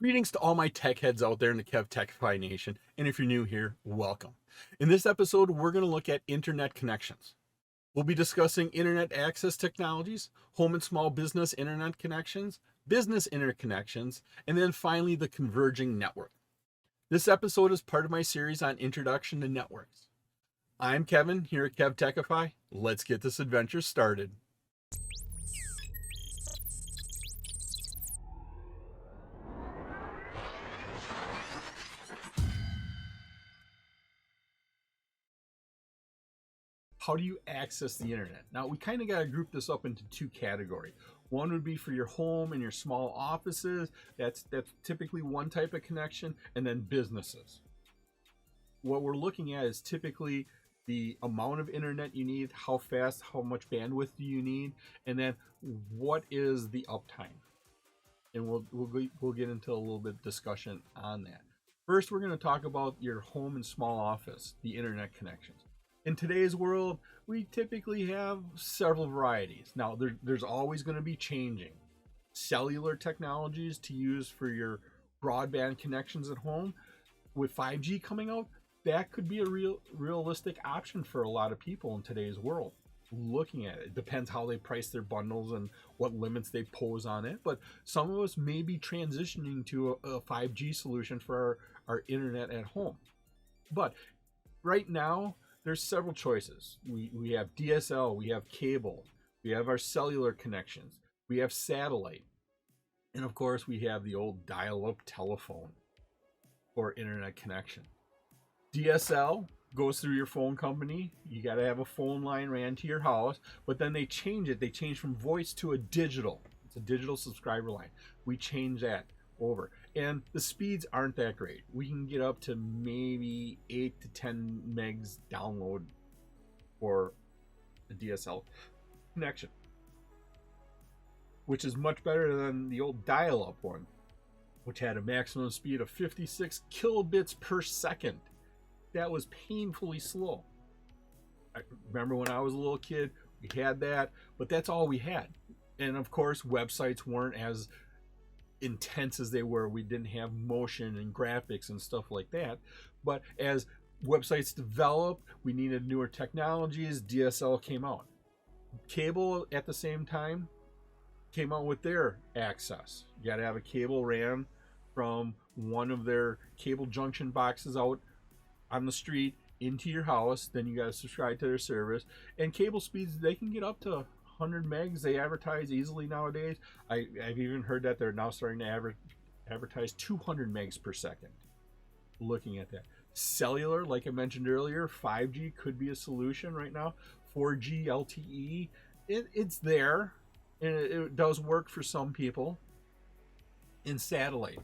Greetings to all my tech heads out there in the KevTechify Nation, and if you're new here, welcome. In this episode, we're going to look at internet connections. We'll be discussing internet access technologies, home and small business internet connections, business interconnections, and then finally the Converging network. This episode is part of my series on Introduction to Networks. I'm Kevin here at KevTechify. Let's get this adventure started. How do you access the internet? Now, we kind of got to group this up into two categories. One would be for your home and your small offices. That's typically one type of connection, and then businesses. What we're looking at is typically the amount of internet you need, how fast, how much bandwidth do you need, and then what is the uptime. And we'll get into a little bit of discussion on that. First, we're going to talk about your home and small office, the internet connections. In today's world, we typically have several varieties. Now, there's always going to be changing. Cellular technologies to use for your broadband connections at home. With 5G coming out, that could be a realistic option for a lot of people in today's world. Looking at it depends how they price their bundles and what limits they pose on it. But some of us may be transitioning to a 5G solution for our internet at home. But right now, there's several choices. We have DSL, we have cable, we have our cellular connections, we have satellite, and of course we have the old dial-up telephone for internet connection. DSL goes through your phone company. You got to have a phone line ran to your house, but then they change it. They change from voice to a digital. It's a digital subscriber line. We change that over, and the speeds aren't that great. We can get up to maybe 8 to 10 megs download for a DSL connection, which is much better than the old dial-up one, which had a maximum speed of 56 kilobits per second. That was painfully slow. I remember when I was a little kid, we had that, but that's all we had. And of course, websites weren't as intense as they were. We didn't have motion and graphics and stuff like that. But as websites developed, we needed newer technologies. DSL came out. Cable at the same time came out with their access. You got to have a cable ran from one of their cable junction boxes out on the street into your house. Then you got to subscribe to their service. And cable speeds, they can get up to 100 megs. They advertise easily nowadays. I've even heard that they're now starting to advertise 200 megs per second. Looking at that. Cellular, like I mentioned earlier, 5G could be a solution right now. 4G LTE, it's there, and it does work for some people. And satellite.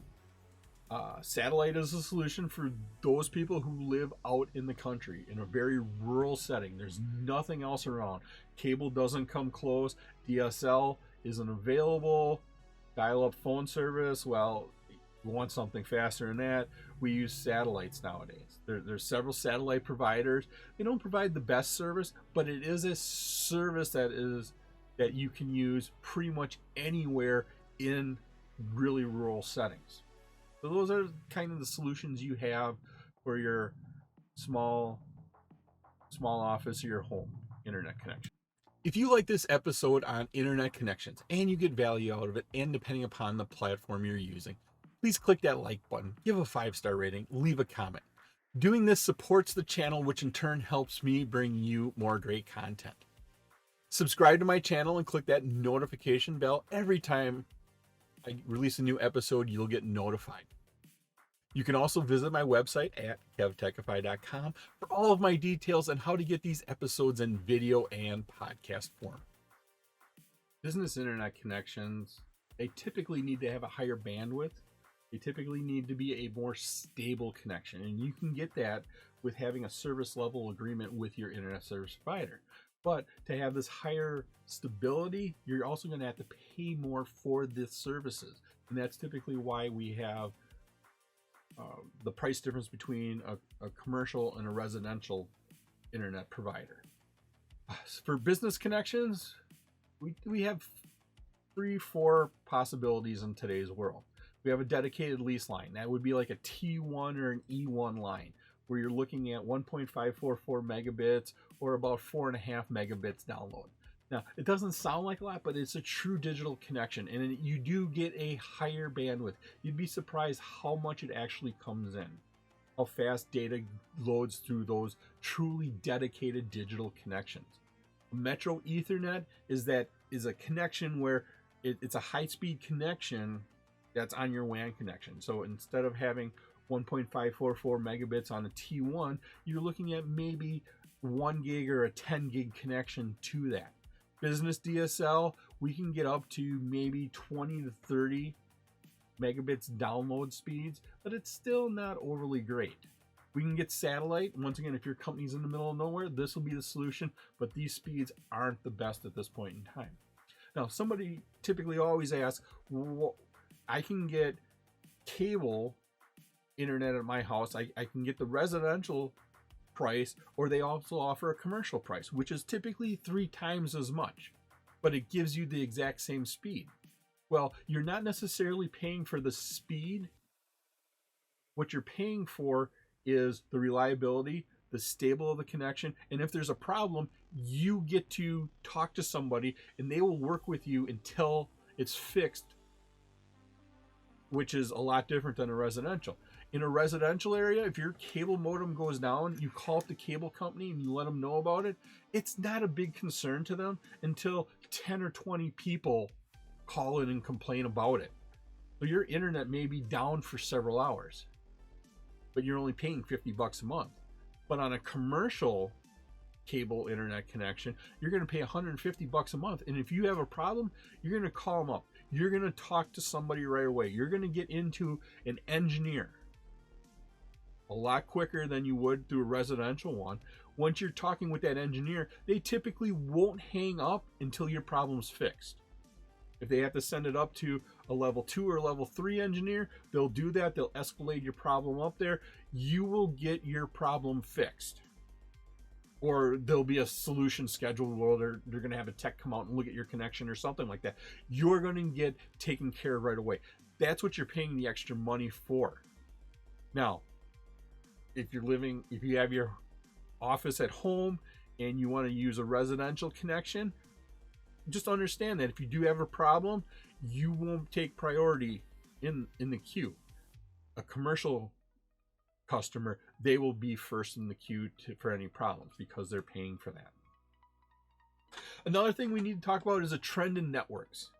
Satellite is a solution for those people who live out in the country in a very rural setting. There's nothing else around. Cable doesn't come close. DSL isn't available. Dial-up phone service, well, you want something faster than that. We use satellites nowadays. There's several satellite providers. They don't provide the best service, but it is a service that you can use pretty much anywhere in really rural settings. So those are kind of the solutions you have for your small office or your home internet connection. If you like this episode on internet connections and you get value out of it, and depending upon the platform you're using, please click that like button, give a 5-star rating, leave a comment. Doing this supports the channel, which in turn helps me bring you more great content. Subscribe to my channel and click that notification bell. Every time I release a new episode, you'll get notified. You can also visit my website at KevTechify.com for all of my details on how to get these episodes in video and podcast form. Business internet connections, they typically need to have a higher bandwidth. They typically need to be a more stable connection, and you can get that with having a service level agreement with your internet service provider. But to have this higher stability, you're also going to have to pay more for the services. And that's typically why we have the price difference between a commercial and a residential internet provider. For business connections, we have 3-4 possibilities in today's world. We have a dedicated lease line. That would be like a T1 or an E1 line, where you're looking at 1.544 megabits or about 4.5 megabits download. Now, it doesn't sound like a lot, but it's a true digital connection, and you do get a higher bandwidth. You'd be surprised how much it actually comes in, how fast data loads through those truly dedicated digital connections. Metro Ethernet is a connection where it's a high-speed connection that's on your WAN connection. So instead of having 1.544 megabits on a T1, you're looking at maybe 1 gig or a 10 gig connection to that. Business DSL, we can get up to maybe 20 to 30 megabits download speeds, but it's still not overly great. We can get satellite. Once again, if your company's in the middle of nowhere, this will be the solution, but these speeds aren't the best at this point in time. Now, somebody typically always asks, well, I can get cable internet at my house. I can get the residential price, or they also offer a commercial price, which is typically 3 times as much, but it gives you the exact same speed. Well, you're not necessarily paying for the speed. What you're paying for is the reliability, the stable of the connection, and if there's a problem, you get to talk to somebody and they will work with you until it's fixed, which is a lot different than a residential. In a residential area, if your cable modem goes down, you call up the cable company and you let them know about it. It's not a big concern to them until 10 or 20 people call in and complain about it. So your internet may be down for several hours, but you're only paying $50 a month. But on a commercial cable internet connection, you're going to pay $150 a month. And if you have a problem, you're going to call them up. You're going to talk to somebody right away. You're going to get into an engineer a lot quicker than you would through a residential one. Once you're talking with that engineer, they typically won't hang up until your problem's fixed. If they have to send it up to a level 2 or level 3 engineer, they'll do that. They'll escalate your problem up there. You will get your problem fixed. Or there'll be a solution scheduled where they're going to have a tech come out and look at your connection or something like that. You're going to get taken care of right away. That's what you're paying the extra money for. Now, if you have your office at home and you want to use a residential connection, just understand that if you do have a problem, you won't take priority in the queue. A commercial customer, they will be first in the queue for any problems because they're paying for that. Another thing we need to talk about is a trend in networks.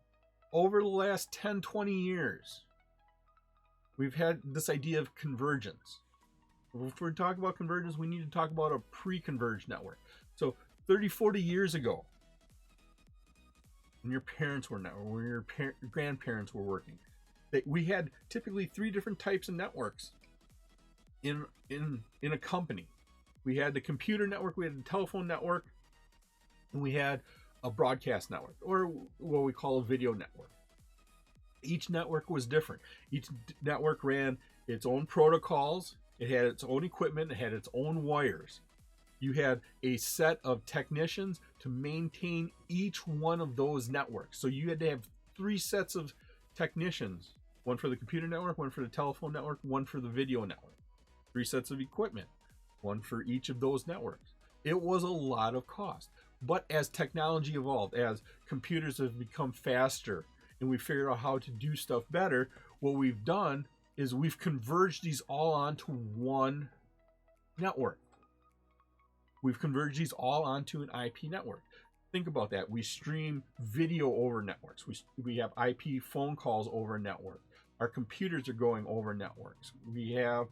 Over the last 10, 20 years, we've had this idea of convergence. If we're talking about convergence, we need to talk about a pre-converged network. So 30, 40 years ago, when your parents were networking, when your grandparents were working, we had typically 3 different types of networks in a company. We had the computer network, we had the telephone network, and we had a broadcast network, or what we call a video network. Each network was different. Each network ran its own protocols. It had its own equipment. It had its own wires. You had a set of technicians to maintain each one of those networks. So you had to have 3 sets of technicians, one for the computer network, one for the telephone network, one for the video network. 3 sets of equipment, one for each of those networks. It was a lot of cost. But as technology evolved, as computers have become faster and we figured out how to do stuff better, what we've done is we've converged these all onto one network. We've converged these all onto an IP network. Think about that. We stream video over networks. We have IP phone calls over a network. Our computers are going over networks. We have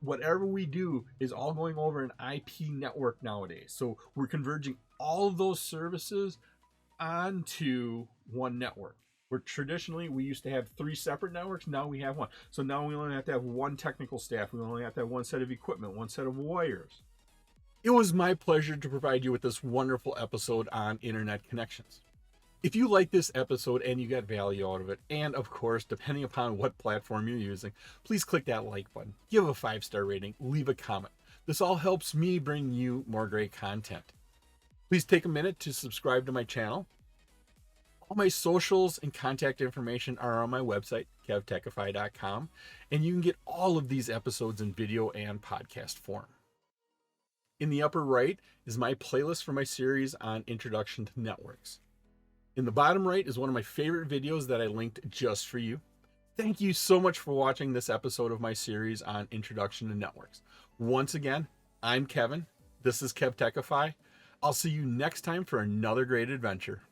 whatever we do is all going over an IP network nowadays. So we're converging all of those services onto one network. Where traditionally we used to have 3 separate networks, now we have one. So now we only have to have one technical staff. We only have to have one set of equipment, one set of wires. It was my pleasure to provide you with this wonderful episode on internet connections. If you like this episode and you got value out of it, and of course, depending upon what platform you're using, please click that like button, give a 5-star rating, leave a comment. This all helps me bring you more great content. Please take a minute to subscribe to my channel. All my socials and contact information are on my website, KevTechify.com, and you can get all of these episodes in video and podcast form. In the upper right is my playlist for my series on Introduction to Networks. In the bottom right is one of my favorite videos that I linked just for you. Thank you so much for watching this episode of my series on Introduction to Networks. Once again, I'm Kevin. This is KevTechify. I'll see you next time for another great adventure.